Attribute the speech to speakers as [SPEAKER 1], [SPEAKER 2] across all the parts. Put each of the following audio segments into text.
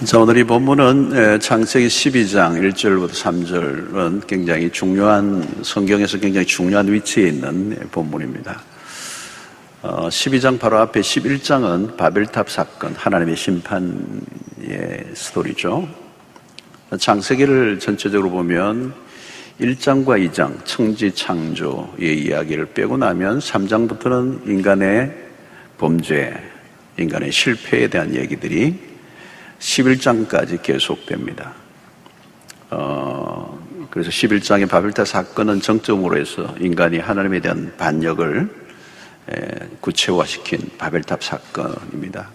[SPEAKER 1] 자, 오늘 이 본문은 창세기 12장 1절부터 3절은 굉장히 중요한, 성경에서 굉장히 중요한 위치에 있는 본문입니다. 12장 바로 앞에 11장은 바벨탑 사건, 하나님의 심판의 스토리죠. 창세기를 전체적으로 보면 1장과 2장, 청지 창조의 이야기를 빼고 나면 3장부터는 인간의 범죄, 인간의 실패에 대한 얘기들이 11장까지 계속됩니다. 그래서 11장의 바벨탑 사건은 정점으로 해서 인간이 하나님에 대한 반역을 구체화시킨 바벨탑 사건입니다.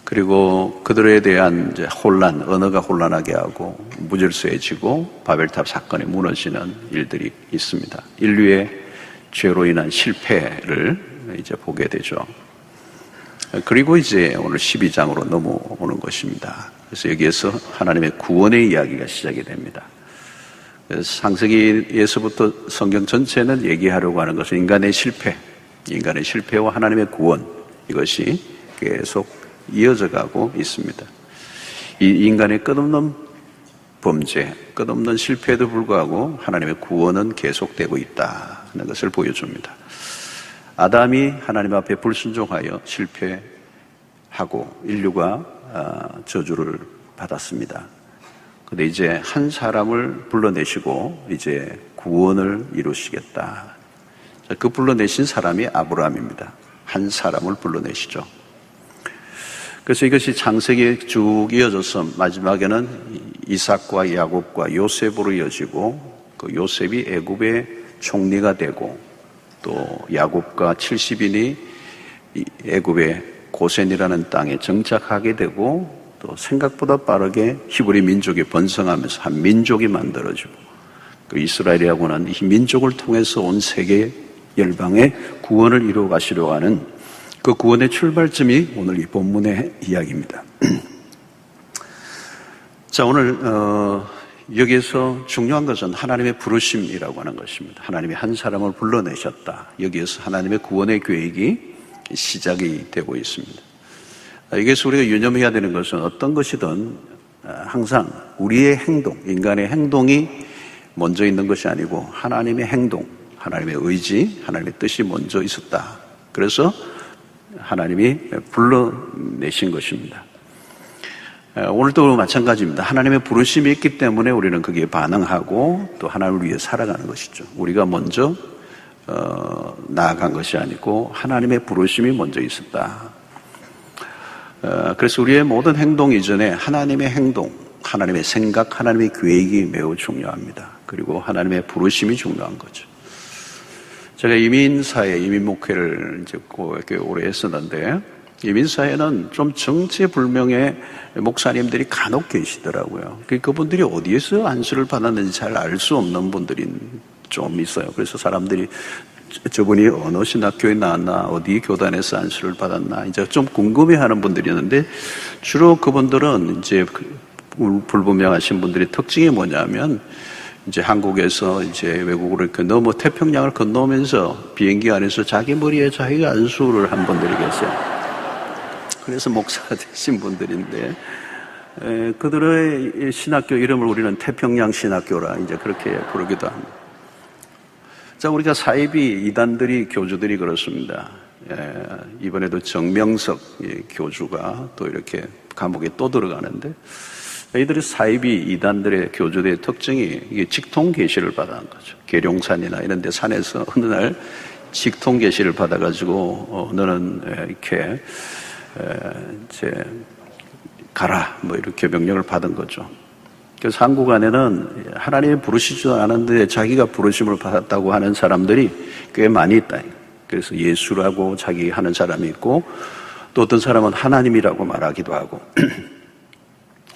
[SPEAKER 1] 그리고 그들에 대한 이제 혼란, 언어가 혼란하게 하고 무질서해지고 바벨탑 사건이 무너지는 일들이 있습니다. 인류의 죄로 인한 실패를 이제 보게 되죠. 그리고 이제 오늘 12장으로 넘어오는 것입니다. 그래서 여기에서 하나님의 구원의 이야기가 시작이 됩니다. 그래서 창세기에서부터 성경 전체는 얘기하려고 하는 것은 인간의 실패와 하나님의 구원, 이것이 계속 이어져 가고 있습니다. 이 인간의 끝없는 범죄, 끝없는 실패에도 불구하고 하나님의 구원은 계속되고 있다는 것을 보여줍니다. 아담이 하나님 앞에 불순종하여 실패하고 인류가 저주를 받았습니다. 그런데 이제 한 사람을 불러내시고 이제 구원을 이루시겠다. 그 불러내신 사람이 아브라함입니다. 한 사람을 불러내시죠. 그래서 이것이 창세기에 쭉 이어져서 마지막에는 이삭과 야곱과 요셉으로 이어지고 그 요셉이 애굽의 총리가 되고 또 야곱과 70인이 애굽의 고센이라는 땅에 정착하게 되고 또 생각보다 빠르게 히브리 민족이 번성하면서 한 민족이 만들어지고 그 이스라엘이라고는 이 민족을 통해서 온 세계 열방의 구원을 이루어 가시려고 하는 그 구원의 출발점이 오늘 이 본문의 이야기입니다. 자, 오늘 여기에서 중요한 것은 하나님의 부르심이라고 하는 것입니다. 하나님이 한 사람을 불러내셨다. 여기에서 하나님의 구원의 계획이 시작이 되고 있습니다. 여기에서 우리가 유념해야 되는 것은 어떤 것이든 항상 우리의 행동, 인간의 행동이 먼저 있는 것이 아니고 하나님의 행동, 하나님의 의지, 하나님의 뜻이 먼저 있었다. 그래서 하나님이 불러내신 것입니다. 오늘도 마찬가지입니다. 하나님의 부르심이 있기 때문에 우리는 거기에 반응하고 또 하나님을 위해 살아가는 것이죠. 우리가 먼저 나아간 것이 아니고 하나님의 부르심이 먼저 있었다. 그래서 우리의 모든 행동 이전에 하나님의 행동, 하나님의 생각, 하나님의 계획이 매우 중요합니다. 그리고 하나님의 부르심이 중요한 거죠. 제가 이민사회, 이민목회를 이제 꽤 오래 했었는데 이민사회는 좀 정체불명의 목사님들이 간혹 계시더라고요. 그분들이 어디에서 안수를 받았는지 잘 알 수 없는 분들이 좀 있어요. 그래서 사람들이 저분이 어느 신학교에 나왔나, 어디 교단에서 안수를 받았나, 이제 좀 궁금해하는 분들이 있는데 주로 그분들은 이제 불분명하신 분들의 특징이 뭐냐면 이제 한국에서 이제 외국으로 이렇게 태평양을 건너오면서 비행기 안에서 자기 머리에 자기가 안수를 한 분들이 계세요. 그래서 목사가 되신 분들인데, 그들의 신학교 이름을 우리는 태평양 신학교라 이제 그렇게 부르기도 합니다. 자, 우리가 사이비 이단들이, 교주들이 그렇습니다. 이번에도 정명석 교주가 또 이렇게 감옥에 또 들어가는데, 이들이 사이비 이단들의 교주들의 특징이 이게 직통 계시를 받아간 거죠. 계룡산이나 이런 데 산에서 어느 날 직통 계시를 받아가지고, 너는 이렇게 이제 가라 뭐 이렇게 명령을 받은 거죠. 그래서 한국 안에는 하나님이 부르시지도 않았는데 자기가 부르심을 받았다고 하는 사람들이 꽤 많이 있다. 그래서 예수라고 자기 하는 사람이 있고 또 어떤 사람은 하나님이라고 말하기도 하고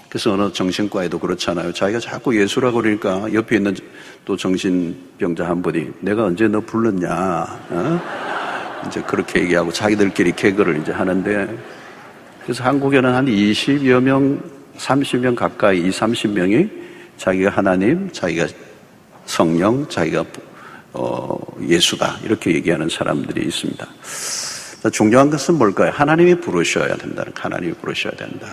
[SPEAKER 1] 그래서 어느 정신과에도 그렇잖아요. 자기가 자꾸 예수라고 그러니까 옆에 있는 또 정신병자 한 분이 내가 언제 너 불렀냐 이제 그렇게 얘기하고 자기들끼리 개그를 이제 하는데 그래서 한국에는 한 20여 명, 30명 가까이 20, 30명이 자기가 하나님, 자기가 성령, 자기가 예수다 이렇게 얘기하는 사람들이 있습니다. 중요한 것은 뭘까요? 하나님이 부르셔야 된다. 하나님이 부르셔야 된다.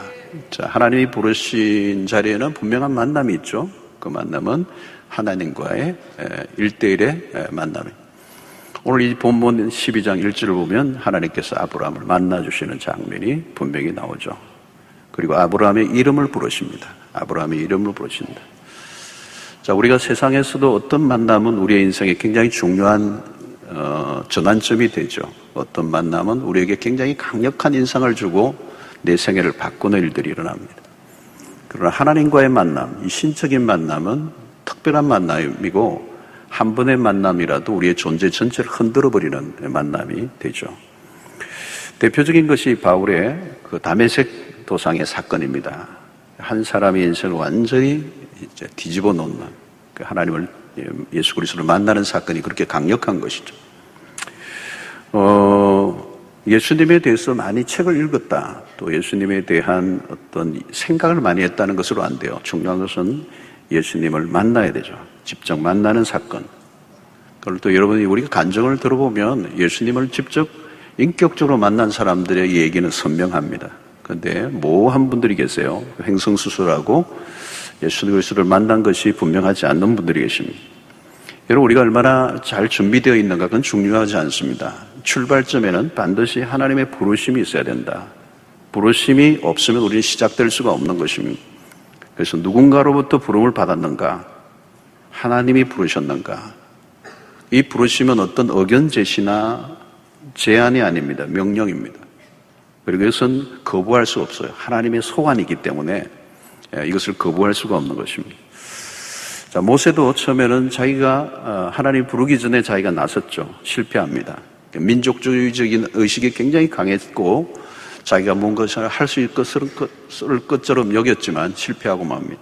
[SPEAKER 1] 자, 하나님이 부르신 자리에는 분명한 만남이 있죠. 그 만남은 하나님과의 1대1의 만남입니다. 오늘 이 본문 12장 1절을 보면 하나님께서 아브라함을 만나주시는 장면이 분명히 나오죠. 그리고 아브라함의 이름을 부르십니다. 아브라함의 이름을 부르신다. 자, 우리가 세상에서도 어떤 만남은 우리의 인생에 굉장히 중요한 전환점이 되죠. 어떤 만남은 우리에게 굉장히 강력한 인상을 주고 내 생애를 바꾸는 일들이 일어납니다. 그러나 하나님과의 만남, 이 신적인 만남은 특별한 만남이고 한 번의 만남이라도 우리의 존재 전체를 흔들어버리는 만남이 되죠. 대표적인 것이 바울의 그 다메섹 도상의 사건입니다. 한 사람의 인생을 완전히 이제 뒤집어 놓는 그 하나님을, 예수 그리스도를 만나는 사건이 그렇게 강력한 것이죠. 예수님에 대해서 많이 책을 읽었다, 또 예수님에 대한 어떤 생각을 많이 했다는 것으로 안 돼요. 중요한 것은 예수님을 만나야 되죠. 직접 만나는 사건. 그걸 또 여러분이 우리가 간증을 들어보면 예수님을 직접 인격적으로 만난 사람들의 얘기는 선명합니다. 그런데 모호한 분들이 계세요. 횡성수술하고 예수 그리스도를 만난 것이 분명하지 않는 분들이 계십니다. 여러분, 우리가 얼마나 잘 준비되어 있는가 그건 중요하지 않습니다. 출발점에는 반드시 하나님의 부르심이 있어야 된다. 부르심이 없으면 우리는 시작될 수가 없는 것입니다. 그래서 누군가로부터 부름을 받았는가? 하나님이 부르셨는가? 이 부르심은 어떤 의견 제시나 제안이 아닙니다. 명령입니다. 그리고 이것은 거부할 수 없어요. 하나님의 소관이기 때문에 이것을 거부할 수가 없는 것입니다. 자, 모세도 처음에는 자기가 하나님 부르기 전에 자기가 나섰죠. 실패합니다. 민족주의적인 의식이 굉장히 강했고 자기가 뭔가를 할 수 있을 것처럼 여겼지만 실패하고 맙니다.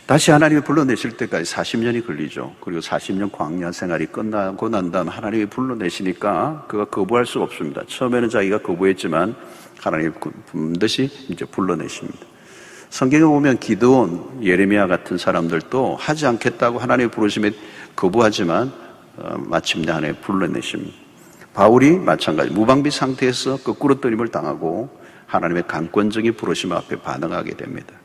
[SPEAKER 1] 다시 하나님이 불러내실 때까지 40년이 걸리죠. 그리고 40년 광야 생활이 끝나고 난 다음 하나님이 불러내시니까 그가 거부할 수가 없습니다. 처음에는 자기가 거부했지만 하나님이 반드시 이제 불러내십니다. 성경에 보면 기드온, 예레미야 같은 사람들도 하지 않겠다고 하나님의 부르심에 거부하지만 마침내 하나님이 불러내십니다. 바울이 마찬가지 무방비 상태에서 거꾸로 뜨림을 당하고 하나님의 강권적인 부르심 앞에 반응하게 됩니다.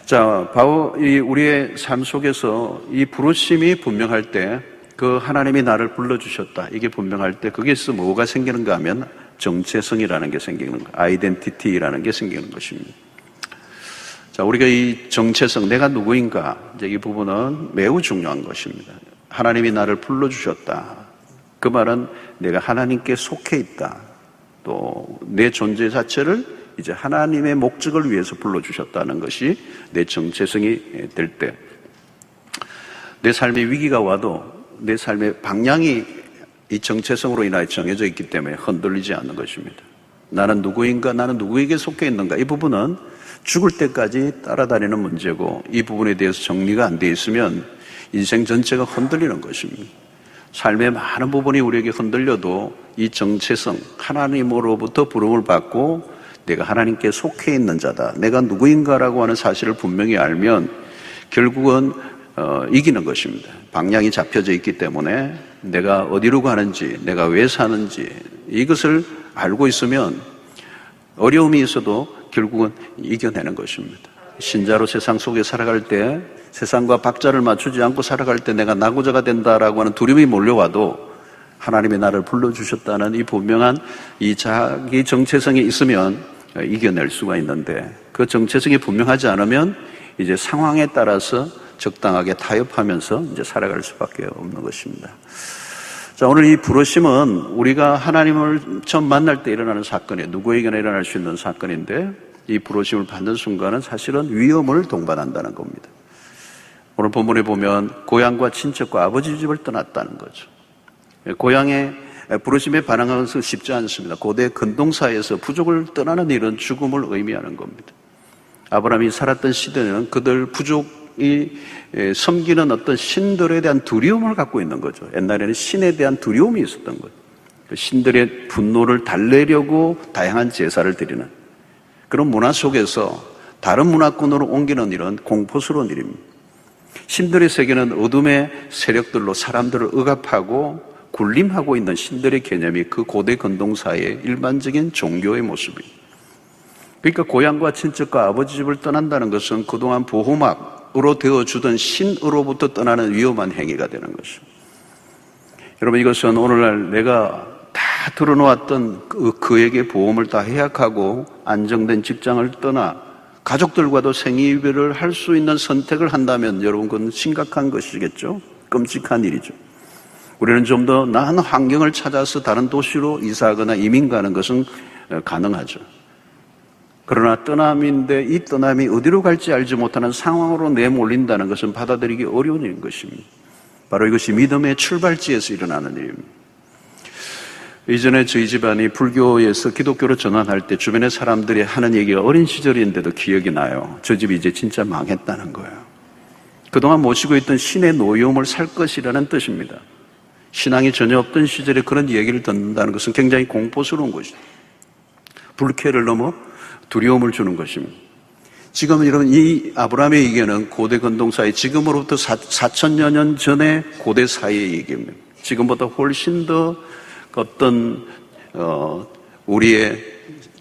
[SPEAKER 1] 자, 바울이 우리의 삶 속에서 이 부르심이 분명할 때, 그 하나님이 나를 불러주셨다, 이게 분명할 때 거기에서 뭐가 생기는가 하면 정체성이라는 게 생기는 거예요. 아이덴티티라는 게 생기는 것입니다. 자, 우리가 이 정체성, 내가 누구인가, 이제 이 부분은 매우 중요한 것입니다. 하나님이 나를 불러주셨다. 그 말은 내가 하나님께 속해 있다. 또 내 존재 자체를 이제 하나님의 목적을 위해서 불러주셨다는 것이 내 정체성이 될 때, 내 삶의 위기가 와도 내 삶의 방향이 이 정체성으로 인하여 정해져 있기 때문에 흔들리지 않는 것입니다. 나는 누구인가, 나는 누구에게 속해 있는가, 이 부분은 죽을 때까지 따라다니는 문제고, 이 부분에 대해서 정리가 안 돼 있으면 인생 전체가 흔들리는 것입니다. 삶의 많은 부분이 우리에게 흔들려도 이 정체성, 하나님으로부터 부름을 받고 내가 하나님께 속해 있는 자다, 내가 누구인가라고 하는 사실을 분명히 알면 결국은 이기는 것입니다. 방향이 잡혀져 있기 때문에 내가 어디로 가는지, 내가 왜 사는지 이것을 알고 있으면 어려움이 있어도 결국은 이겨내는 것입니다. 신자로 세상 속에 살아갈 때, 세상과 박자를 맞추지 않고 살아갈 때 내가 낙오자가 된다라고 하는 두려움이 몰려와도 하나님이 나를 불러주셨다는 이 분명한 이 자기 정체성이 있으면 이겨낼 수가 있는데, 그 정체성이 분명하지 않으면 이제 상황에 따라서 적당하게 타협하면서 이제 살아갈 수밖에 없는 것입니다. 자, 오늘 이 부르심은 우리가 하나님을 처음 만날 때 일어나는 사건이에요. 누구에게나 일어날 수 있는 사건인데, 이 부르심을 받는 순간은 사실은 위험을 동반한다는 겁니다. 오늘 본문에 보면 고향과 친척과 아버지 집을 떠났다는 거죠. 고향의 부르심에 반응하는 것은 쉽지 않습니다. 고대 근동사에서 부족을 떠나는 일은 죽음을 의미하는 겁니다. 아브라함이 살았던 시대는 그들 부족이 섬기는 어떤 신들에 대한 두려움을 갖고 있는 거죠. 옛날에는 신에 대한 두려움이 있었던 거죠. 신들의 분노를 달래려고 다양한 제사를 드리는 그런 문화 속에서 다른 문화권으로 옮기는 일은 공포스러운 일입니다. 신들의 세계는 어둠의 세력들로 사람들을 억압하고 군림하고 있는 신들의 개념이 그 고대 근동사의 일반적인 종교의 모습이에요. 그러니까 고향과 친척과 아버지 집을 떠난다는 것은 그동안 보호막으로 되어주던 신으로부터 떠나는 위험한 행위가 되는 것입니다. 여러분, 이것은 오늘날 내가 다 들어놓았던 그에게 보험을 다 해약하고 안정된 직장을 떠나 가족들과도 생이별을 할 수 있는 선택을 한다면 여러분, 그건 심각한 것이겠죠? 끔찍한 일이죠. 우리는 좀 더 나은 환경을 찾아서 다른 도시로 이사하거나 이민 가는 것은 가능하죠. 그러나 떠남인데 이 떠남이 어디로 갈지 알지 못하는 상황으로 내몰린다는 것은 받아들이기 어려운 일인 것입니다. 바로 이것이 믿음의 출발지에서 일어나는 일입니다. 이전에 저희 집안이 불교에서 기독교로 전환할 때 주변의 사람들이 하는 얘기가 어린 시절인데도 기억이 나요. 저 집이 이제 진짜 망했다는 거예요. 그동안 모시고 있던 신의 노여움을 살 것이라는 뜻입니다. 신앙이 전혀 없던 시절에 그런 얘기를 듣는다는 것은 굉장히 공포스러운 것이죠. 불쾌를 넘어 두려움을 주는 것입니다. 지금 여러분, 이 아브라함의 얘기는 고대 근동사의 지금으로부터 4천여 년 전의 고대 사이의 얘기입니다. 지금보다 훨씬 더 어떤 우리의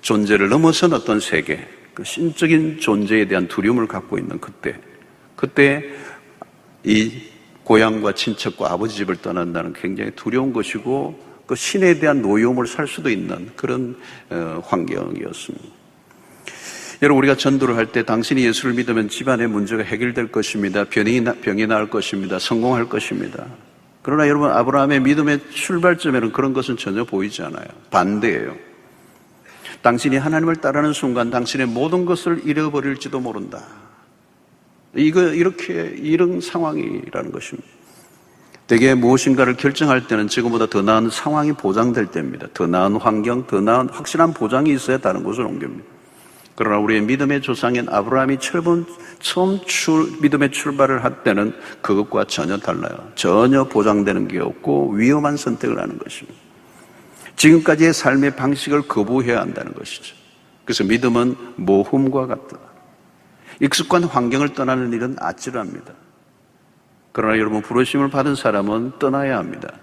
[SPEAKER 1] 존재를 넘어선 어떤 세계, 그 신적인 존재에 대한 두려움을 갖고 있는 그때 이 고향과 친척과 아버지 집을 떠난다는 굉장히 두려운 것이고 그 신에 대한 노여움을 살 수도 있는 그런 환경이었습니다. 여러분, 우리가 전도를 할 때 당신이 예수를 믿으면 집안의 문제가 해결될 것입니다. 병이 나을 것입니다. 성공할 것입니다. 그러나 여러분, 아브라함의 믿음의 출발점에는 그런 것은 전혀 보이지 않아요. 반대예요. 당신이 하나님을 따르는 순간 당신의 모든 것을 잃어버릴지도 모른다. 이런 상황이라는 것입니다. 대개 무엇인가를 결정할 때는 지금보다 더 나은 상황이 보장될 때입니다. 더 나은 환경, 더 나은 확실한 보장이 있어야 다른 곳을 옮깁니다. 그러나 우리의 믿음의 조상인 아브라함이 처음 믿음의 출발을 할 때는 그것과 전혀 달라요. 전혀 보장되는 게 없고 위험한 선택을 하는 것입니다. 지금까지의 삶의 방식을 거부해야 한다는 것이죠. 그래서 믿음은 모험과 같다. 익숙한 환경을 떠나는 일은 아찔합니다. 그러나 여러분, 부르심을 받은 사람은 떠나야 합니다.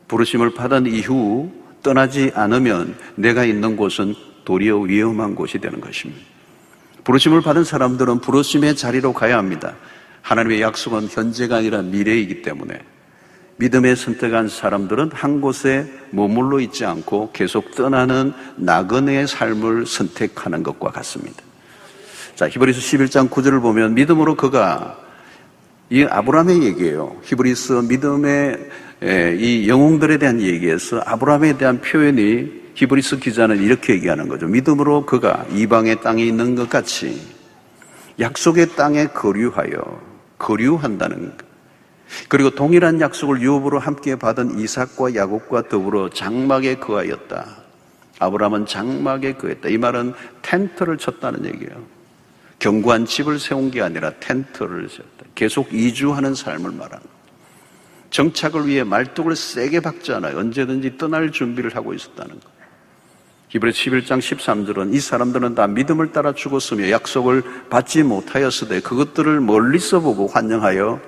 [SPEAKER 1] 부르심을 받은 이후 떠나지 않으면 내가 있는 곳은 도리어 위험한 곳이 되는 것입니다. 부르심을 받은 사람들은 부르심의 자리로 가야 합니다. 하나님의 약속은 현재가 아니라 미래이기 때문에 믿음에 선택한 사람들은 한 곳에 머물러 있지 않고 계속 떠나는 나그네의 삶을 선택하는 것과 같습니다. 자, 히브리서 11장 9절을 보면 믿음으로 그가, 이 아브라함의 얘기예요. 히브리서 믿음의 이 영웅들에 대한 얘기에서 아브라함에 대한 표현이 히브리서 기자는 이렇게 얘기하는 거죠. 믿음으로 그가 이방의 땅에 있는 것 같이 약속의 땅에 거류한다는 것. 그리고 동일한 약속을 유업으로 함께 받은 이삭과 야곱과 더불어 장막에 거하였다. 아브라함은 장막에 거했다. 이 말은 텐트를 쳤다는 얘기예요. 견고한 집을 세운 게 아니라 텐트를 쳤다. 계속 이주하는 삶을 말하는 거예요. 정착을 위해 말뚝을 세게 박지 않아요. 언제든지 떠날 준비를 하고 있었다는 거예요. 히브리서 11장 13절은 이 사람들은 다 믿음을 따라 죽었으며 약속을 받지 못하였으되 그것들을 멀리서 보고 환영하여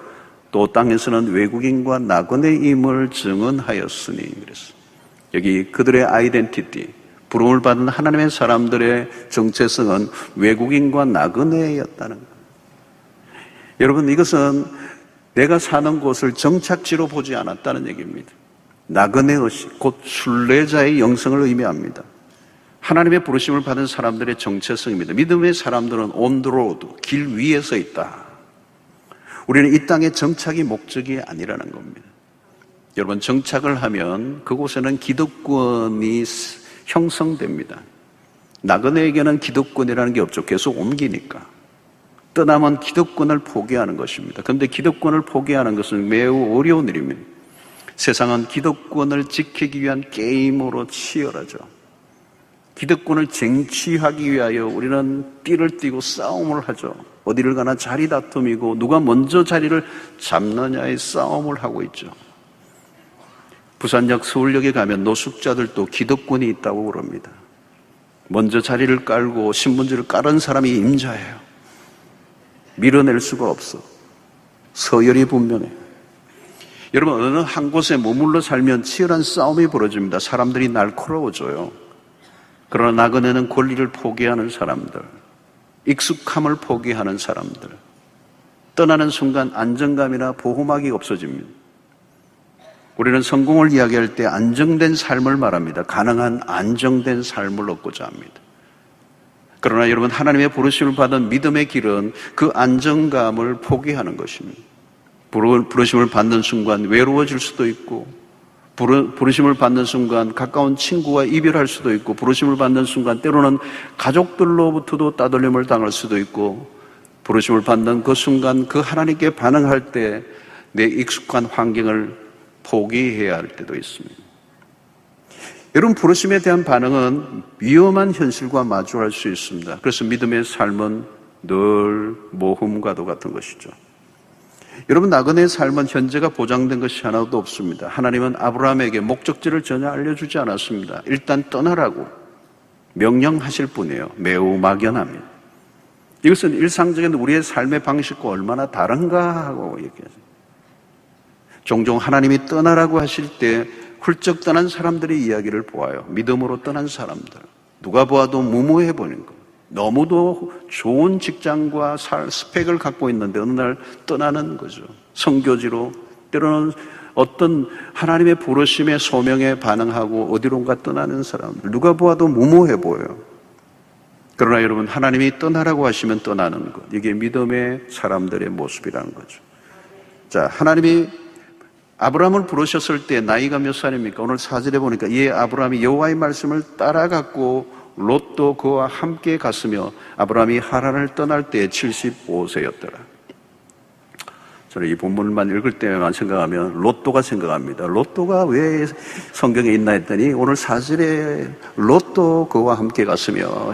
[SPEAKER 1] 또 땅에서는 외국인과 나그네임을 증언하였으니. 그랬어. 여기 그들의 아이덴티티, 부름을 받은 하나님의 사람들의 정체성은 외국인과 나그네였다는 거예요. 여러분, 이것은 내가 사는 곳을 정착지로 보지 않았다는 얘기입니다. 나그네의식, 곧 순례자의 영성을 의미합니다. 하나님의 부르심을 받은 사람들의 정체성입니다. 믿음의 사람들은 on the road, 길 위에 서 있다. 우리는 이 땅의 정착이 목적이 아니라는 겁니다. 여러분, 정착을 하면 그곳에는 기득권이 형성됩니다. 나그네에게는 기득권이라는 게 없죠. 계속 옮기니까. 떠나면 기득권을 포기하는 것입니다. 그런데 기득권을 포기하는 것은 매우 어려운 일입니다. 세상은 기득권을 지키기 위한 게임으로 치열하죠. 기득권을 쟁취하기 위하여 우리는 띠를 띠고 싸움을 하죠. 어디를 가나 자리 다툼이고 누가 먼저 자리를 잡느냐의 싸움을 하고 있죠. 부산역 서울역에 가면 노숙자들도 기득권이 있다고 그럽니다. 먼저 자리를 깔고 신문지를 깔은 사람이 임자예요. 밀어낼 수가 없어. 서열이 분명해. 여러분, 어느 한 곳에 머물러 살면 치열한 싸움이 벌어집니다. 사람들이 날카로워져요. 그러나 나그네는 권리를 포기하는 사람들, 익숙함을 포기하는 사람들, 떠나는 순간 안정감이나 보호막이 없어집니다. 우리는 성공을 이야기할 때 안정된 삶을 말합니다. 가능한 안정된 삶을 얻고자 합니다. 그러나 여러분, 하나님의 부르심을 받은 믿음의 길은 그 안정감을 포기하는 것입니다. 부르심을 받는 순간 외로워질 수도 있고, 부르심을 받는 순간 가까운 친구와 이별할 수도 있고, 부르심을 받는 순간 때로는 가족들로부터도 따돌림을 당할 수도 있고, 부르심을 받는 그 순간 그 하나님께 반응할 때 내 익숙한 환경을 포기해야 할 때도 있습니다. 여러분, 부르심에 대한 반응은 위험한 현실과 마주할 수 있습니다. 그래서 믿음의 삶은 늘 모험과도 같은 것이죠. 여러분, 나그네의 삶은 현재가 보장된 것이 하나도 없습니다. 하나님은 아브라함에게 목적지를 전혀 알려주지 않았습니다. 일단 떠나라고 명령하실 뿐이에요. 매우 막연합니다. 이것은 일상적인 우리의 삶의 방식과 얼마나 다른가 하고 얘기하죠. 종종 하나님이 떠나라고 하실 때 훌쩍 떠난 사람들의 이야기를 보아요. 믿음으로 떠난 사람들. 누가 보아도 무모해 보이는 것. 너무도 좋은 직장과 스펙을 갖고 있는데 어느 날 떠나는 거죠. 선교지로, 때로는 어떤 하나님의 부르심의 소명에 반응하고 어디론가 떠나는 사람들. 누가 보아도 무모해 보여요. 그러나 여러분, 하나님이 떠나라고 하시면 떠나는 것. 이게 믿음의 사람들의 모습이라는 거죠. 자, 하나님이 아브라함을 부르셨을 때 나이가 몇 살입니까? 오늘 4절에 보니까 아브라함이 여호와의 말씀을 따라갔고 롯도 그와 함께 갔으며 아브라함이 하란을 떠날 때 75세였더라. 저는 이 본문만 읽을 때만 생각하면 롯도가 생각합니다. 롯도가 왜 성경에 있나 했더니 오늘 4절에 롯도 그와 함께 갔으며.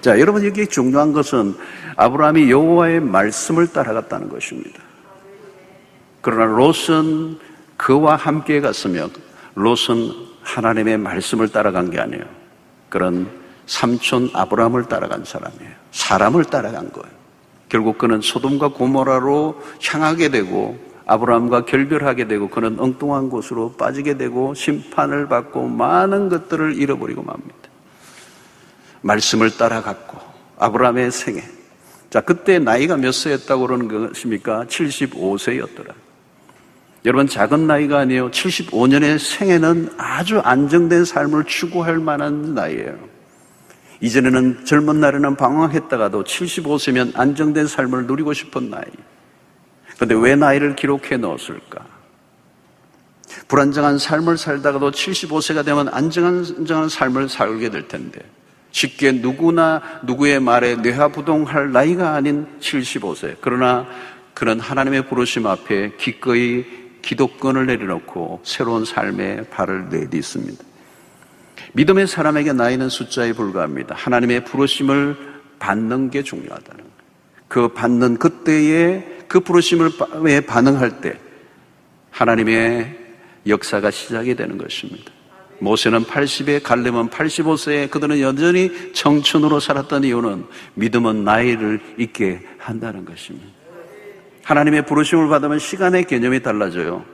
[SPEAKER 1] 자, 여러분, 여기 중요한 것은 아브라함이 여호와의 말씀을 따라갔다는 것입니다. 그러나 롯은 그와 함께 갔으며 롯은 하나님의 말씀을 따라간 게 아니에요. 그런 삼촌 아브라함을 따라간 사람이에요. 사람을 따라간 거예요. 결국 그는 소돔과 고모라로 향하게 되고 아브라함과 결별하게 되고 그는 엉뚱한 곳으로 빠지게 되고 심판을 받고 많은 것들을 잃어버리고 맙니다. 말씀을 따라갔고 아브라함의 생애. 자, 그때 나이가 몇 세였다고 그러는 것입니까? 75세였더라. 여러분, 작은 나이가 아니에요. 75년의 생애는 아주 안정된 삶을 추구할 만한 나이예요. 이전에는 젊은 날에는 방황했다가도 75세면 안정된 삶을 누리고 싶은 나이. 그런데 왜 나이를 기록해 넣었을까? 불안정한 삶을 살다가도 75세가 되면 안정한 삶을 살게 될 텐데 쉽게 누구의 말에 뇌하부동할 나이가 아닌 75세. 그러나 그는 하나님의 부르심 앞에 기꺼이 기도권을 내려놓고 새로운 삶에 발을 내딛습니다. 믿음의 사람에게 나이는 숫자에 불과합니다. 하나님의 부르심을 받는 게 중요하다는 거예요. 그 받는 그때에 그 부르심을 반응할 때 하나님의 역사가 시작이 되는 것입니다. 모세는 80에, 갈렙은 85세에 그들은 여전히 청춘으로 살았던 이유는 믿음은 나이를 잊게 한다는 것입니다. 하나님의 부르심을 받으면 시간의 개념이 달라져요.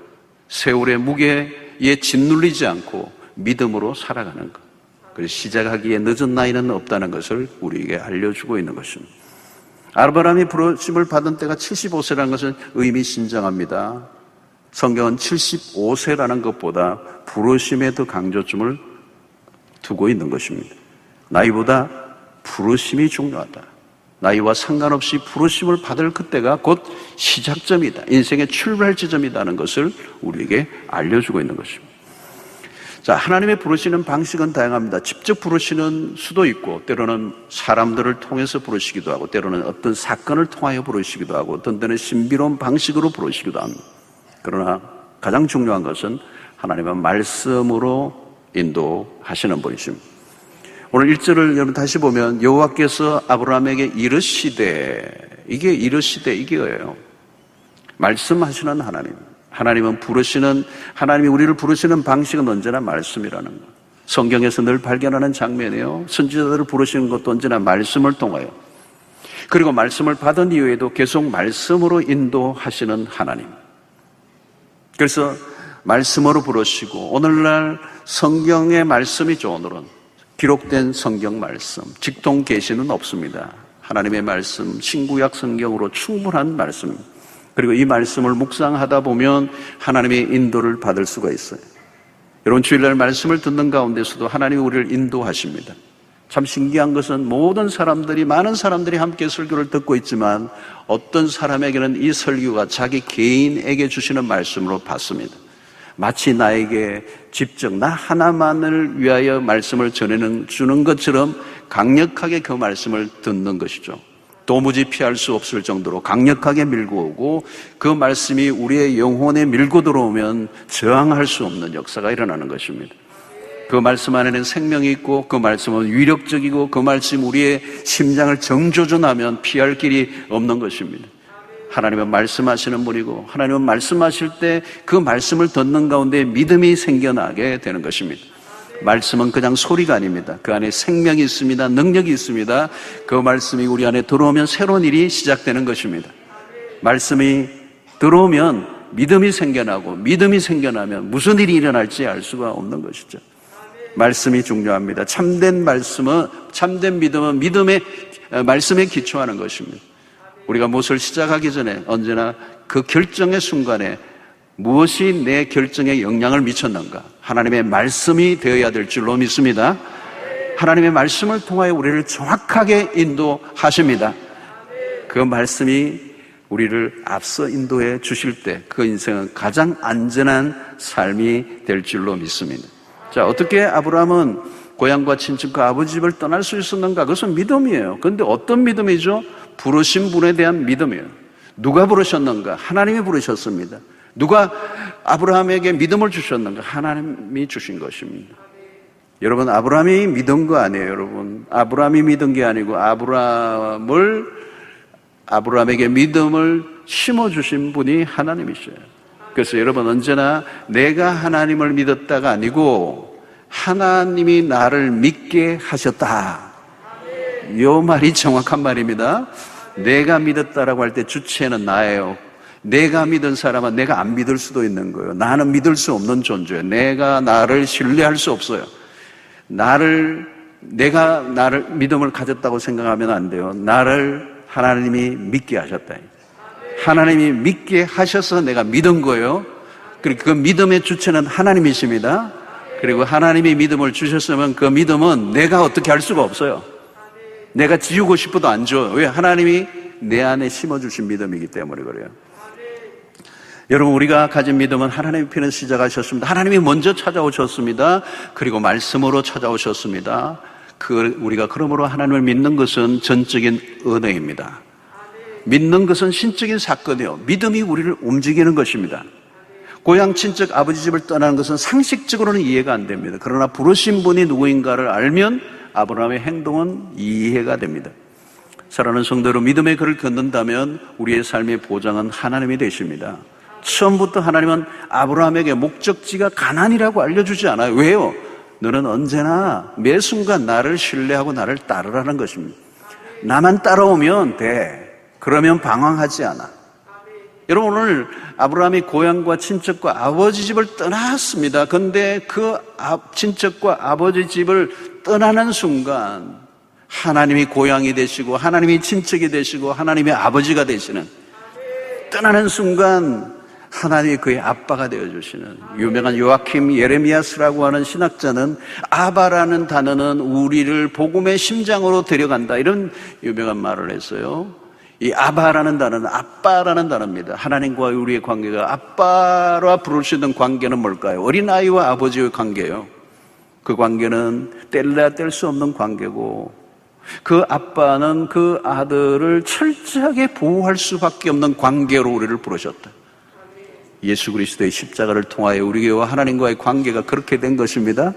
[SPEAKER 1] 세월의 무게에 짓눌리지 않고 믿음으로 살아가는 것. 그래서 시작하기에 늦은 나이는 없다는 것을 우리에게 알려주고 있는 것입니다. 아브라함이 부르심을 받은 때가 75세라는 것은 의미심장합니다. 성경은 75세라는 것보다 부르심에 더 강조점을 두고 있는 것입니다. 나이보다 부르심이 중요하다. 나이와 상관없이 부르심을 받을 그때가 곧 시작점이다. 인생의 출발 지점이라는 것을 우리에게 알려주고 있는 것입니다. 자, 하나님의 부르시는 방식은 다양합니다. 직접 부르시는 수도 있고 때로는 사람들을 통해서 부르시기도 하고 때로는 어떤 사건을 통하여 부르시기도 하고 어떤 때는 신비로운 방식으로 부르시기도 합니다. 그러나 가장 중요한 것은 하나님의 말씀으로 인도하시는 분이십니다. 오늘 1절을 여러분 다시 보면 여호와께서 아브라함에게 이르시되, 이게 이게예요. 말씀하시는 하나님. 하나님은 하나님이 우리를 부르시는 방식은 언제나 말씀이라는 것. 성경에서 늘 발견하는 장면이에요. 선지자들을 부르시는 것도 언제나 말씀을 통하여. 그리고 말씀을 받은 이후에도 계속 말씀으로 인도하시는 하나님. 그래서 말씀으로 부르시고, 오늘날 성경의 말씀이죠. 오늘은 기록된 성경 말씀, 직통 계시는 없습니다. 하나님의 말씀, 신구약 성경으로 충분한 말씀. 그리고 이 말씀을 묵상하다 보면 하나님의 인도를 받을 수가 있어요. 여러분, 주일날 말씀을 듣는 가운데서도 하나님이 우리를 인도하십니다. 참 신기한 것은 모든 사람들이, 많은 사람들이 함께 설교를 듣고 있지만 어떤 사람에게는 이 설교가 자기 개인에게 주시는 말씀으로 받습니다. 마치 나에게 직접 나 하나만을 위하여 말씀을 주는 것처럼 강력하게 그 말씀을 듣는 것이죠. 도무지 피할 수 없을 정도로 강력하게 밀고 오고, 그 말씀이 우리의 영혼에 밀고 들어오면 저항할 수 없는 역사가 일어나는 것입니다. 그 말씀 안에는 생명이 있고, 그 말씀은 위력적이고, 그 말씀 우리의 심장을 정조준하면 피할 길이 없는 것입니다. 하나님은 말씀하시는 분이고, 하나님은 말씀하실 때 그 말씀을 듣는 가운데 믿음이 생겨나게 되는 것입니다. 말씀은 그냥 소리가 아닙니다. 그 안에 생명이 있습니다. 능력이 있습니다. 그 말씀이 우리 안에 들어오면 새로운 일이 시작되는 것입니다. 말씀이 들어오면 믿음이 생겨나고, 믿음이 생겨나면 무슨 일이 일어날지 알 수가 없는 것이죠. 말씀이 중요합니다. 참된 믿음은 말씀에 기초하는 것입니다. 우리가 무엇을 시작하기 전에 언제나 그 결정의 순간에 무엇이 내 결정에 영향을 미쳤는가, 하나님의 말씀이 되어야 될 줄로 믿습니다. 하나님의 말씀을 통하여 우리를 정확하게 인도하십니다. 그 말씀이 우리를 앞서 인도해 주실 때 그 인생은 가장 안전한 삶이 될 줄로 믿습니다. 자, 어떻게 아브라함은 고향과 친척과 아버지 집을 떠날 수 있었는가? 그것은 믿음이에요. 그런데 어떤 믿음이죠? 부르신 분에 대한 믿음이에요. 누가 부르셨는가? 하나님이 부르셨습니다. 누가 아브라함에게 믿음을 주셨는가? 하나님이 주신 것입니다. 여러분, 아브라함이 믿은 거 아니에요, 여러분. 아브라함이 믿은 게 아니고 아브라함에게 믿음을 심어주신 분이 하나님이셔요. 그래서 여러분, 언제나 내가 하나님을 믿었다가 아니고 하나님이 나를 믿게 하셨다. 이 말이 정확한 말입니다. 내가 믿었다라고 할 때 주체는 나예요. 내가 믿은 사람은 내가 안 믿을 수도 있는 거예요. 나는 믿을 수 없는 존재예요. 내가 나를 신뢰할 수 없어요. 내가 나를 믿음을 가졌다고 생각하면 안 돼요. 나를 하나님이 믿게 하셨다. 하나님이 믿게 하셔서 내가 믿은 거예요. 그리고 그 믿음의 주체는 하나님이십니다. 그리고 하나님이 믿음을 주셨으면 그 믿음은 내가 어떻게 할 수가 없어요. 내가 지우고 싶어도 안 줘. 왜? 하나님이 내 안에 심어주신 믿음이기 때문에 그래요. 여러분, 우리가 가진 믿음은 하나님의 피는 시작하셨습니다. 하나님이 먼저 찾아오셨습니다. 그리고 말씀으로 찾아오셨습니다. 우리가 그러므로 하나님을 믿는 것은 전적인 은혜입니다. 믿는 것은 신적인 사건이에요. 믿음이 우리를 움직이는 것입니다. 고향 친척 아버지 집을 떠나는 것은 상식적으로는 이해가 안 됩니다. 그러나 부르신 분이 누구인가를 알면 아브라함의 행동은 이해가 됩니다. 사랑하는 성도로, 믿음의 길을 걷는다면 우리의 삶의 보장은 하나님이 되십니다. 처음부터 하나님은 아브라함에게 목적지가 가나안이라고 알려주지 않아요. 왜요? 너는 언제나 매 순간 나를 신뢰하고 나를 따르라는 것입니다. 나만 따라오면 돼. 그러면 방황하지 않아. 여러분, 오늘 아브라함이 고향과 친척과 아버지 집을 떠났습니다. 그런데 그 친척과 아버지 집을 떠나는 순간 하나님이 고향이 되시고 하나님이 친척이 되시고 하나님의 아버지가 되시는, 떠나는 순간 하나님이 그의 아빠가 되어주시는, 유명한 요아킴 예레미야스라고 하는 신학자는 아바라는 단어는 우리를 복음의 심장으로 데려간다, 이런 유명한 말을 했어요. 이 아바라는 단어는 아빠라는 단어입니다. 하나님과 우리의 관계가, 아빠라 부르시는 관계는 뭘까요? 어린아이와 아버지의 관계예요. 그 관계는 뗄래야 뗄 수 없는 관계고, 그 아빠는 그 아들을 철저하게 보호할 수밖에 없는 관계로 우리를 부르셨다. 예수 그리스도의 십자가를 통하여 우리와 하나님과의 관계가 그렇게 된 것입니다.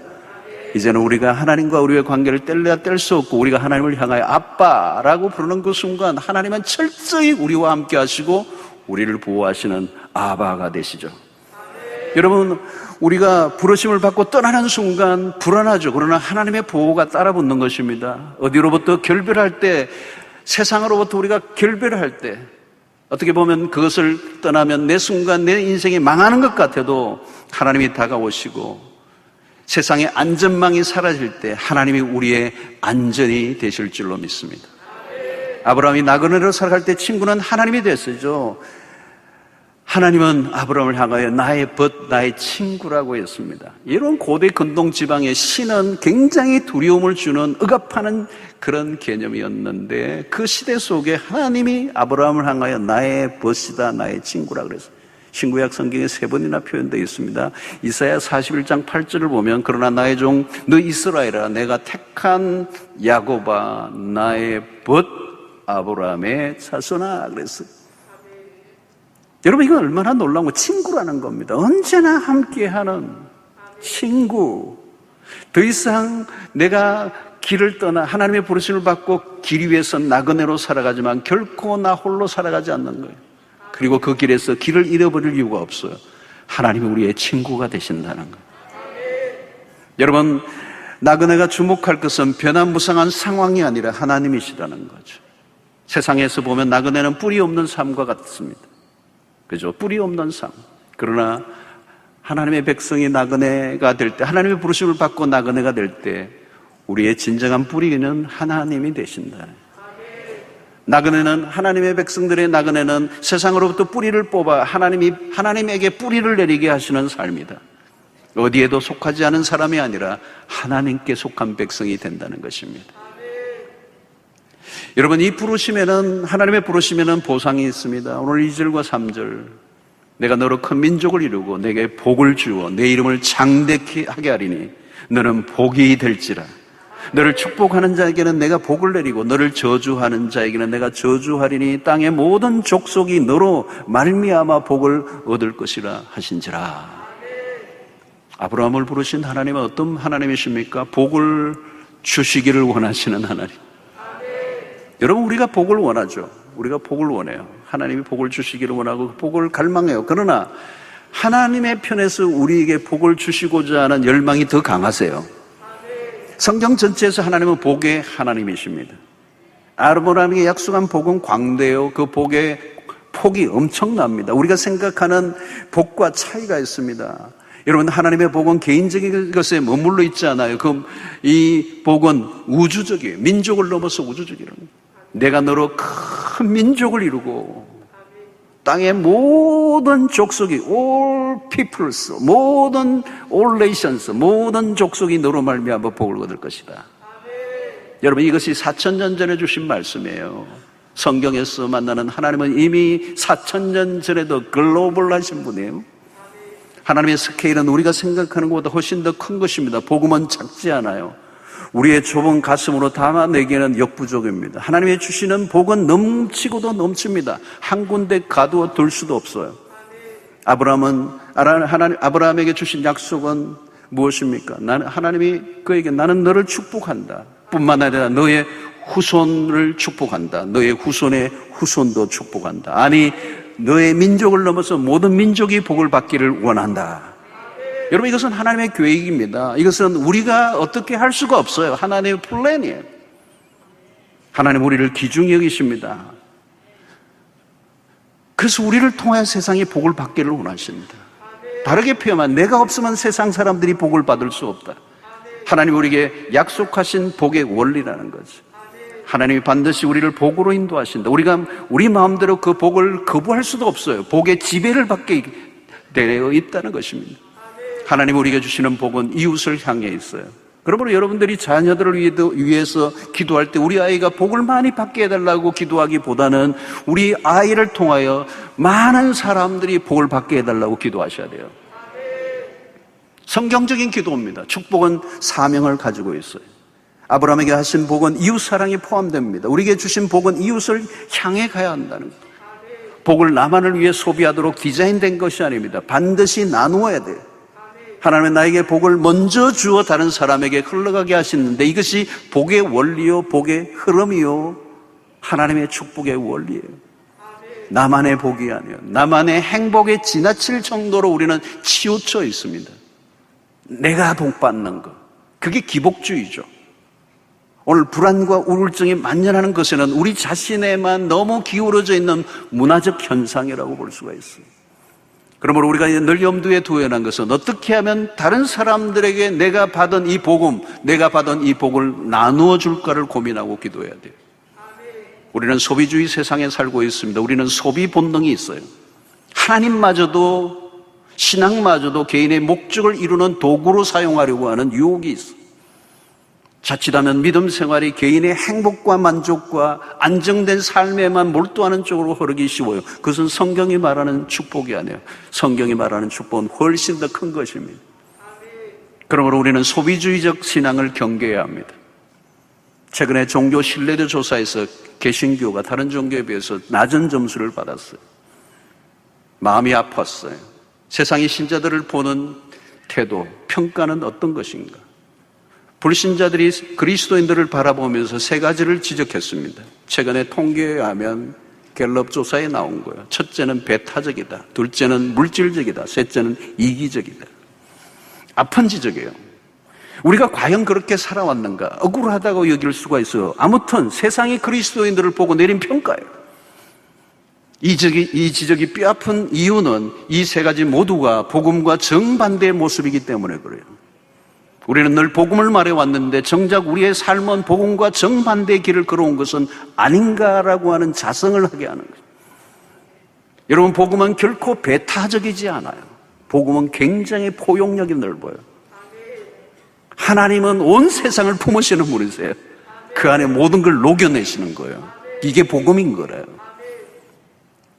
[SPEAKER 1] 이제는 우리가 하나님과 우리의 관계를 뗄래야 뗄 수 없고, 우리가 하나님을 향하여 아빠라고 부르는 그 순간 하나님은 철저히 우리와 함께 하시고 우리를 보호하시는 아바가 되시죠. 여러분, 우리가 부르심을 받고 떠나는 순간 불안하죠. 그러나 하나님의 보호가 따라붙는 것입니다. 어디로부터 결별할 때 세상으로부터 우리가 결별을 할 때, 어떻게 보면 그것을 떠나면 내 순간 내 인생이 망하는 것 같아도 하나님이 다가오시고 세상의 안전망이 사라질 때 하나님이 우리의 안전이 되실 줄로 믿습니다. 아브라함이 나그네로 살아갈 때 친구는 하나님이 됐었죠. 하나님은 아브라함을 향하여 나의 벗, 나의 친구라고 했습니다. 이런 고대 근동 지방의 신은 굉장히 두려움을 주는 억압하는 그런 개념이었는데 그 시대 속에 하나님이 아브라함을 향하여 나의 벗이다, 나의 친구라 그랬어요. 신구약 성경에 3번이나 표현되어 있습니다. 이사야 41장 8절을 보면 그러나 나의 종 너 이스라엘아 내가 택한 야곱아 나의 벗 아브라함의 자손아 그랬어요. 여러분 이건 얼마나 놀라운 거 친구라는 겁니다. 언제나 함께하는 친구. 더 이상 내가 길을 떠나 하나님의 부르심을 받고 길 위에서 나그네로 살아가지만 결코 나 홀로 살아가지 않는 거예요. 그리고 그 길에서 길을 잃어버릴 이유가 없어요. 하나님이 우리의 친구가 되신다는 거예요. 여러분 나그네가 주목할 것은 변화무쌍한 상황이 아니라 하나님이시라는 거죠. 세상에서 보면 나그네는 뿌리 없는 삶과 같습니다. 그죠? 뿌리 없는 삶. 그러나 하나님의 백성이 나그네가 될 때, 하나님의 부르심을 받고 나그네가 될 때 우리의 진정한 뿌리는 하나님이 되신다. 나그네는 하나님의 백성들의 나그네는 세상으로부터 뿌리를 뽑아 하나님에게 뿌리를 내리게 하시는 삶이다. 어디에도 속하지 않은 사람이 아니라 하나님께 속한 백성이 된다는 것입니다. 여러분 이 부르심에는 하나님의 부르심에는 보상이 있습니다. 오늘 2절과 3절 내가 너로 큰 민족을 이루고 내게 복을 주어 내 이름을 장대케 하게 하리니 너는 복이 될지라. 너를 축복하는 자에게는 내가 복을 내리고 너를 저주하는 자에게는 내가 저주하리니 땅의 모든 족속이 너로 말미암아 복을 얻을 것이라 하신지라. 아브라함을 부르신 하나님은 어떤 하나님이십니까? 복을 주시기를 원하시는 하나님. 여러분 우리가 복을 원하죠. 우리가 복을 원해요. 하나님이 복을 주시기를 원하고 복을 갈망해요. 그러나 하나님의 편에서 우리에게 복을 주시고자 하는 열망이 더 강하세요. 성경 전체에서 하나님은 복의 하나님이십니다. 아브라함에게 약속한 복은 광대요. 그 복의 폭이 엄청납니다. 우리가 생각하는 복과 차이가 있습니다. 여러분 하나님의 복은 개인적인 것에 머물러 있지 않아요. 이 복은 우주적이에요. 민족을 넘어서 우주적이에요. 내가 너로 큰 민족을 이루고 땅의 모든 족속이 all peoples, all nations, 모든 족속이 너로 말미암아 복을 얻을 것이다. 여러분 이것이 4000년 전에 주신 말씀이에요. 성경에서 만나는 하나님은 이미 4000년 전에도 글로벌하신 분이에요. 하나님의 스케일은 우리가 생각하는 것보다 훨씬 더 큰 것입니다. 복음은 작지 않아요. 우리의 좁은 가슴으로 담아내기에는 역부족입니다. 하나님이 주시는 복은 넘치고도 넘칩니다. 한 군데 가두어 둘 수도 없어요. 아브라함에게 주신 약속은 무엇입니까? 하나님이 그에게 나는 너를 축복한다. 뿐만 아니라 너의 후손을 축복한다. 너의 후손의 후손도 축복한다. 아니 너의 민족을 넘어서 모든 민족이 복을 받기를 원한다. 여러분 이것은 하나님의 계획입니다. 이것은 우리가 어떻게 할 수가 없어요. 하나님의 플랜이에요. 하나님 우리를 귀중히 여기십니다. 그래서 우리를 통해 세상이 복을 받기를 원하십니다. 다르게 표현하면 내가 없으면 세상 사람들이 복을 받을 수 없다. 하나님 우리에게 약속하신 복의 원리라는 거죠. 하나님이 반드시 우리를 복으로 인도하신다. 우리가 우리 마음대로 그 복을 거부할 수도 없어요. 복의 지배를 받게 되어 있다는 것입니다. 하나님 우리에게 주시는 복은 이웃을 향해 있어요. 그러므로 여러분들이 자녀들을 위해서 기도할 때 우리 아이가 복을 많이 받게 해달라고 기도하기보다는 우리 아이를 통하여 많은 사람들이 복을 받게 해달라고 기도하셔야 돼요. 성경적인 기도입니다. 축복은 사명을 가지고 있어요. 아브라함에게 하신 복은 이웃 사랑이 포함됩니다. 우리에게 주신 복은 이웃을 향해 가야 한다는 거예요. 복을 나만을 위해 소비하도록 디자인된 것이 아닙니다. 반드시 나누어야 돼요. 하나님은 나에게 복을 먼저 주어 다른 사람에게 흘러가게 하시는데 이것이 복의 원리요, 복의 흐름이요, 하나님의 축복의 원리예요. 나만의 복이 아니에요. 나만의 행복에 지나칠 정도로 우리는 치우쳐 있습니다. 내가 복 받는 것, 그게 기복주의죠. 오늘 불안과 우울증이 만연하는 것에는 우리 자신에만 너무 기울어져 있는 문화적 현상이라고 볼 수가 있어요. 그러므로 우리가 늘 염두에 두어야 하는 것은 어떻게 하면 다른 사람들에게 내가 받은 이 복음, 내가 받은 이 복을 나누어 줄까를 고민하고 기도해야 돼요. 우리는 소비주의 세상에 살고 있습니다. 우리는 소비 본능이 있어요. 하나님마저도, 신앙마저도 개인의 목적을 이루는 도구로 사용하려고 하는 유혹이 있어요. 자칫하면 믿음 생활이 개인의 행복과 만족과 안정된 삶에만 몰두하는 쪽으로 흐르기 쉬워요. 그것은 성경이 말하는 축복이 아니에요. 성경이 말하는 축복은 훨씬 더 큰 것입니다. 그러므로 우리는 소비주의적 신앙을 경계해야 합니다. 최근에 종교 신뢰도 조사에서 개신교가 다른 종교에 비해서 낮은 점수를 받았어요. 마음이 아팠어요. 세상의 신자들을 보는 태도, 평가는 어떤 것인가? 불신자들이 그리스도인들을 바라보면서 세 가지를 지적했습니다. 최근에 통계에 의하면 갤럽 조사에 나온 거예요. 첫째는 배타적이다. 둘째는 물질적이다. 셋째는 이기적이다. 아픈 지적이에요. 우리가 과연 그렇게 살아왔는가? 억울하다고 여길 수가 있어요. 아무튼 세상이 그리스도인들을 보고 내린 평가예요. 이 지적이 뼈아픈 이유는 이 세 가지 모두가 복음과 정반대의 모습이기 때문에 그래요. 우리는 늘 복음을 말해왔는데 정작 우리의 삶은 복음과 정반대의 길을 걸어온 것은 아닌가라고 하는 자성을 하게 하는 거죠. 여러분, 복음은 결코 배타적이지 않아요. 복음은 굉장히 포용력이 넓어요. 하나님은 온 세상을 품으시는 분이세요. 그 안에 모든 걸 녹여내시는 거예요. 이게 복음인 거래요.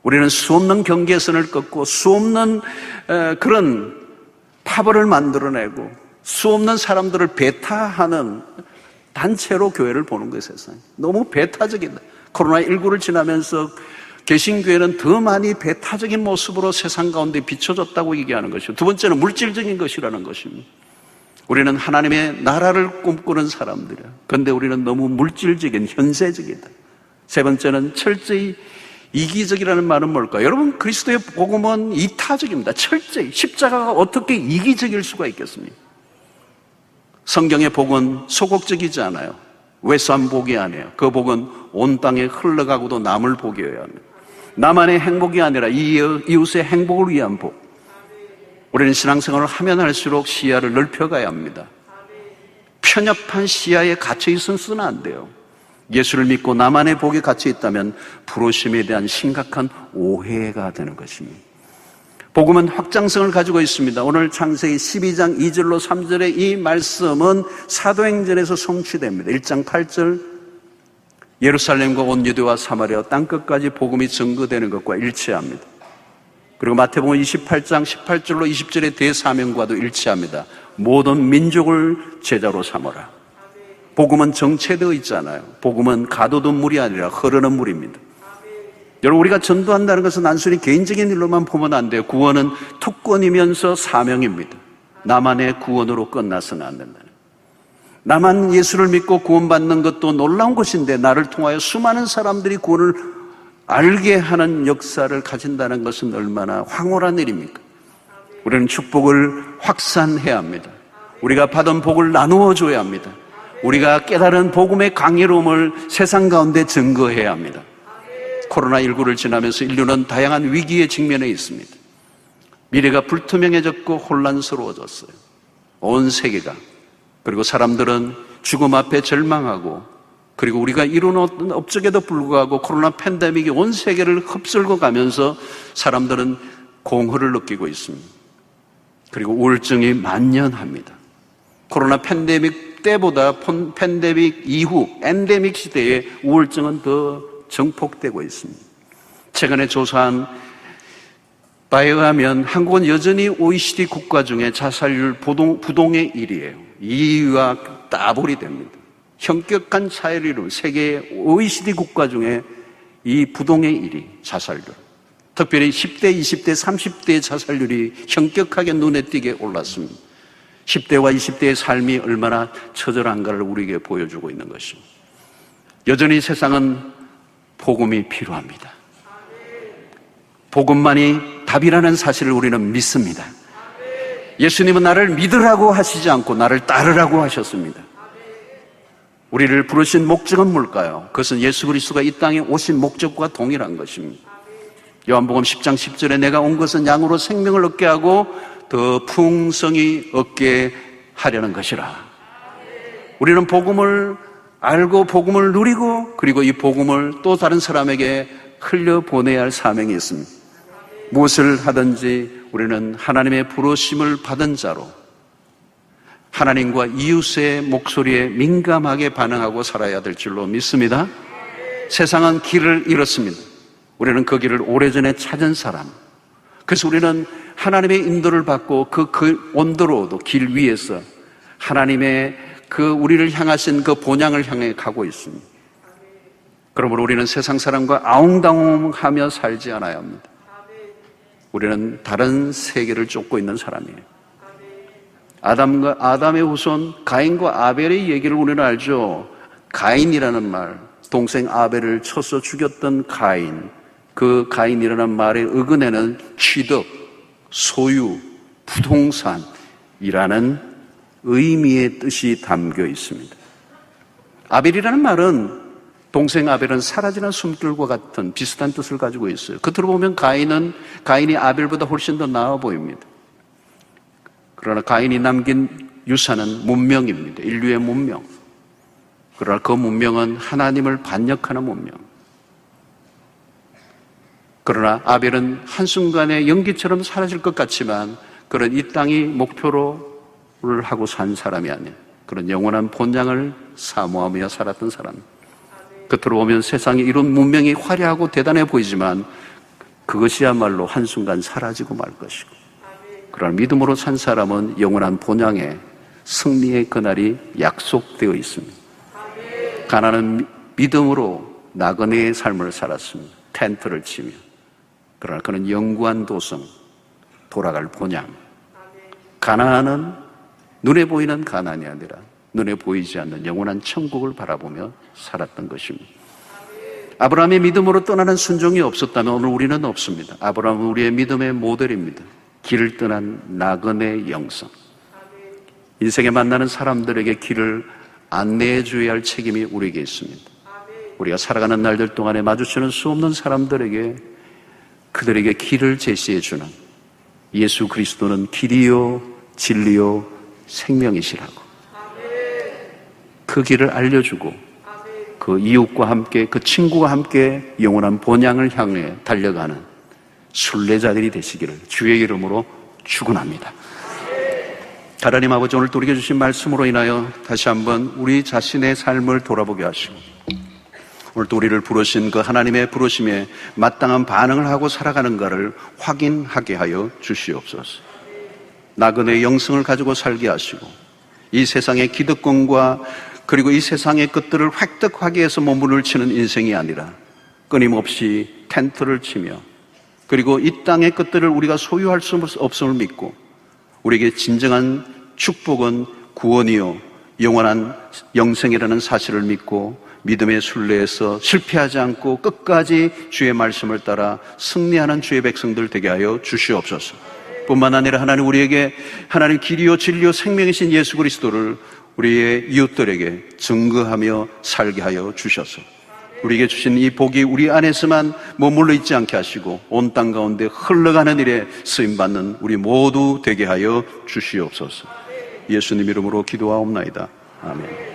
[SPEAKER 1] 우리는 수없는 경계선을 꺾고 수없는 그런 파벌을 만들어내고 수없는 사람들을 배타하는 단체로 교회를 보는 거예요, 세상에. 너무 배타적이다. 코로나19를 지나면서 개신교회는 더 많이 배타적인 모습으로 세상 가운데 비춰졌다고 얘기하는 것이고, 두 번째는 물질적인 것이라는 것입니다. 우리는 하나님의 나라를 꿈꾸는 사람들이야. 그런데 우리는 너무 물질적인, 현세적이다. 세 번째는 철저히 이기적이라는 말은 뭘까요? 여러분, 그리스도의 복음은 이타적입니다. 철저히. 십자가가 어떻게 이기적일 수가 있겠습니까? 성경의 복은 소극적이지 않아요. 외산복이 아니에요. 그 복은 온 땅에 흘러가고도 남을 복이어야 합니다. 나만의 행복이 아니라 이웃의 행복을 위한 복. 우리는 신앙생활을 하면 할수록 시야를 넓혀가야 합니다. 편협한 시야에 갇혀 있어서는 안 돼요. 예수를 믿고 나만의 복에 갇혀 있다면 부르심에 대한 심각한 오해가 되는 것입니다. 복음은 확장성을 가지고 있습니다. 오늘 창세기 12장 2절로 3절의 이 말씀은 사도행전에서 성취됩니다. 1장 8절 예루살렘과 온 유대와 사마리아 땅끝까지 복음이 증거되는 것과 일치합니다. 그리고 마태복음 28장 18절로 20절의 대사명과도 일치합니다. 모든 민족을 제자로 삼으라. 복음은 정체되어 있잖아요. 복음은 가둬둔 물이 아니라 흐르는 물입니다. 여러분, 우리가 전도한다는 것은 단순히 개인적인 일로만 보면 안 돼요. 구원은 특권이면서 사명입니다. 나만의 구원으로 끝나서는 안 된다. 나만 예수를 믿고 구원받는 것도 놀라운 것인데 나를 통하여 수많은 사람들이 구원을 알게 하는 역사를 가진다는 것은 얼마나 황홀한 일입니까? 우리는 축복을 확산해야 합니다. 우리가 받은 복을 나누어 줘야 합니다. 우리가 깨달은 복음의 강의로움을 세상 가운데 증거해야 합니다. 코로나19를 지나면서 인류는 다양한 위기에 직면해 있습니다. 미래가 불투명해졌고 혼란스러워졌어요. 온 세계가. 그리고 사람들은 죽음 앞에 절망하고, 그리고 우리가 이루는 업적에도 불구하고 코로나 팬데믹이 온 세계를 흡쓸고 가면서 사람들은 공허를 느끼고 있습니다. 그리고 우울증이 만연합니다. 코로나 팬데믹 때보다 팬데믹 이후 엔데믹 시대에 우울증은 더 증폭되고 있습니다. 최근에 조사한 바에 의하면 한국은 여전히 OECD 국가 중에 자살률 부동의 1위예요. 2위와 따블이 됩니다. 현격한 차이를 이루는 세계 OECD 국가 중에 이 부동의 1위, 자살률. 특별히 10대, 20대, 30대의 자살률이 현격하게 눈에 띄게 올랐습니다. 10대와 20대의 삶이 얼마나 처절한가를 우리에게 보여주고 있는 것입니다. 여전히 세상은 복음이 필요합니다. 복음만이 답이라는 사실을 우리는 믿습니다. 예수님은 나를 믿으라고 하시지 않고 나를 따르라고 하셨습니다. 우리를 부르신 목적은 뭘까요? 그것은 예수 그리스도가 이 땅에 오신 목적과 동일한 것입니다. 요한복음 10장 10절에 내가 온 것은 양으로 생명을 얻게 하고 더 풍성히 얻게 하려는 것이라. 우리는 복음을 알고 복음을 누리고 그리고 이 복음을 또 다른 사람에게 흘려보내야 할 사명이 있습니다. 무엇을 하든지 우리는 하나님의 부르심을 받은 자로 하나님과 이웃의 목소리에 민감하게 반응하고 살아야 될 줄로 믿습니다. 세상은 길을 잃었습니다. 우리는 그 길을 오래전에 찾은 사람. 그래서 우리는 하나님의 인도를 받고 그 온도로도 길 위에서 하나님의 우리를 향하신 그 본향을 향해 가고 있습니다. 그러므로 우리는 세상 사람과 아웅다웅하며 살지 않아야 합니다. 우리는 다른 세계를 쫓고 있는 사람이에요. 아담의 후손 가인과 아벨의 얘기를 우리는 알죠. 가인이라는 말, 동생 아벨을 쳐서 죽였던 가인. 그 가인이라는 말의 어근에는 취득, 소유, 부동산이라는 의미의 뜻이 담겨 있습니다. 아벨이라는 말은 동생 아벨은 사라지는 숨결과 같은 비슷한 뜻을 가지고 있어요. 겉으로 보면 가인이 아벨보다 훨씬 더 나아 보입니다. 그러나 가인이 남긴 유산은 문명입니다. 인류의 문명. 그러나 그 문명은 하나님을 반역하는 문명. 그러나 아벨은 한순간에 연기처럼 사라질 것 같지만 그런 이 땅이 목표를 하고 산 사람이 아니에요. 그런 영원한 본향을 사모하며 살았던 사람. 겉으로 보면 세상에 이런 문명이 화려하고 대단해 보이지만 그것이야말로 한순간 사라지고 말 것이고, 그러나 믿음으로 산 사람은 영원한 본향에 승리의 그날이 약속되어 있습니다. 가나안은 믿음으로 나그네의 삶을 살았습니다. 텐트를 치며. 그러나 그는 영구한 도성, 돌아갈 본향. 가나안은 눈에 보이는 가나안이 아니라 눈에 보이지 않는 영원한 천국을 바라보며 살았던 것입니다. 아브라함의 믿음으로 떠나는 순종이 없었다면 오늘 우리는 없습니다. 아브라함은 우리의 믿음의 모델입니다. 길을 떠난 나그네 영성. 인생에 만나는 사람들에게 길을 안내해 줘야 할 책임이 우리에게 있습니다. 우리가 살아가는 날들 동안에 마주치는 수 없는 사람들에게 그들에게 길을 제시해 주는 예수 그리스도는 길이요 진리요 생명이시라고 그 길을 알려주고 그 이웃과 함께 그 친구와 함께 영원한 본향을 향해 달려가는 순례자들이 되시기를 주의 이름으로 축원합니다. 하나님 아버지, 오늘 또 우리에게 주신 말씀으로 인하여 다시 한번 우리 자신의 삶을 돌아보게 하시고 오늘 또 우리를 부르신 그 하나님의 부르심에 마땅한 반응을 하고 살아가는가를 확인하게 하여 주시옵소서. 나그네의 영성을 가지고 살게 하시고 이 세상의 기득권과 그리고 이 세상의 것들을 획득하기 위해서 몸부림을 치는 인생이 아니라 끊임없이 텐트를 치며 그리고 이 땅의 것들을 우리가 소유할 수 없음을 믿고 우리에게 진정한 축복은 구원이요 영원한 영생이라는 사실을 믿고 믿음의 순례에서 실패하지 않고 끝까지 주의 말씀을 따라 승리하는 주의 백성들 되게 하여 주시옵소서. 뿐만 아니라 하나님 우리에게 하나님 길이요 진리요 생명이신 예수 그리스도를 우리의 이웃들에게 증거하며 살게 하여 주셔서 우리에게 주신 이 복이 우리 안에서만 머물러 있지 않게 하시고 온 땅 가운데 흘러가는 일에 쓰임받는 우리 모두 되게 하여 주시옵소서. 예수님 이름으로 기도하옵나이다. 아멘.